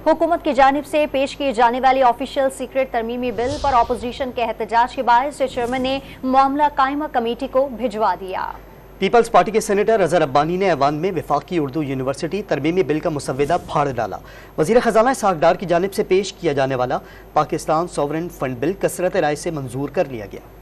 हुकूमत की जानिब से पेश किए जाने वाली ऑफिशियल सीक्रेट तरमीमी बिल पर अपोजिशन के एहतजाज के बायस चेयरमैन ने मामला कायमा कमेटी को भिजवा दिया। पीपल्स पार्टी के सेनेटर रज़ा रब्बानी ने ऐवान में वफाकी उर्दू यूनिवर्सिटी तरमीमी बिल का मुसव्वदा फाड़ डाला। वज़ीर ख़ज़ाना इसहाक़ डार की जानिब से पेश किया जाने वाला पाकिस्तान सॉवरेन फंड बिल कसरत राय से मंजूर कर लिया गया।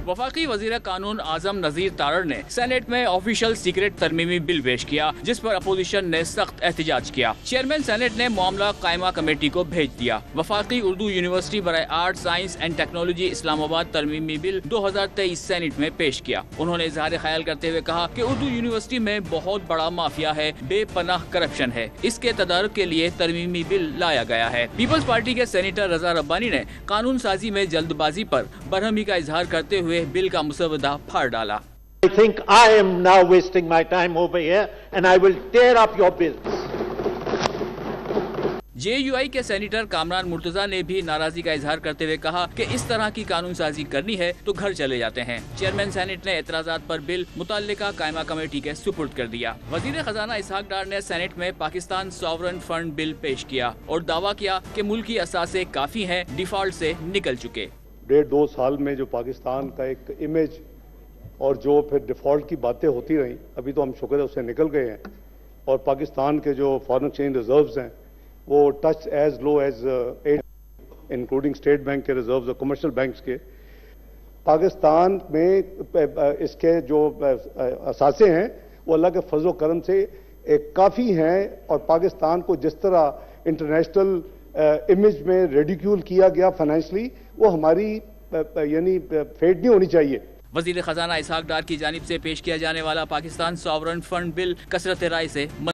वफाकी वज़ीर कानून आज़म नज़ीर तारड़ ने सेनेट में ऑफिशियल सीक्रेट तरमीमी बिल पेश किया, जिस पर अपोजिशन ने सख्त एहतजाज किया। चेयरमैन सेनेट ने मामला कायमा कमेटी को भेज दिया। वफाकी उर्दू यूनिवर्सिटी बराए art science and technology Islamabad तरमीमी बिल 2023 सेनेट में पेश किया। उन्होंने इजहार ख्याल करते हुए कहा कि उर्दू यूनिवर्सिटी में बहुत बड़ा माफिया है, बेपनाह करप्शन है, इसके तदारुक के लिए तरमीमी बिल लाया गया है। पीपल्स पार्टी के सेनेटर रज़ा रब्बानी ने कानून साजी में जल्दबाजी पर बरहमी का इजहार करते हुए बिल का मुसव्वदा फाड़ डाला। I think I am now wasting my time over here and I will tear up your bills. JUI के सेनेटर कामरान मुर्तजा ने भी नाराजगी का इजहार करते हुए कहा कि इस तरह की कानून साजी करनी है तो घर चले जाते हैं। चेयरमैन सेनेट ने एतराजात पर बिल मुतल्लिका कायमा कमेटी के सुपुर्द कर दिया। वजीर खजाना इसहाक डार ने सेनेट में पाकिस्तान सॉवरेन फंड बिल पेश किया और दावा किया कि मुल्की असासे काफी हैं, डिफॉल्ट से निकल चुके। 1.5-2 साल में जो पाकिस्तान का एक इमेज और जो फिर डिफ़ॉल्ट की बातें होती रहीं, अभी तो हम शुक्र है उससे निकल गए हैं और पाकिस्तान के जो फॉरेन एक्सचेंज रिजर्व्स हैं वो touch as low as 8 including state bank के रिजर्व्स और कमर्शियल बैंक्स के। पाकिस्तान में इसके जो असासे हैं वो अल्लाह के फजल करम से काफ़ी हैं और पाकिस्तान को जिस तरह इंटरनेशनल इमेज में रेडिक्यूल किया गया फाइनेंशियली, वो हमारी यानी फेट नहीं होनी चाहिए। वजीर खजाना इसहाक डार की जानिब से पेश किया जाने वाला पाकिस्तान सॉवरेन फंड बिल कसरत राय से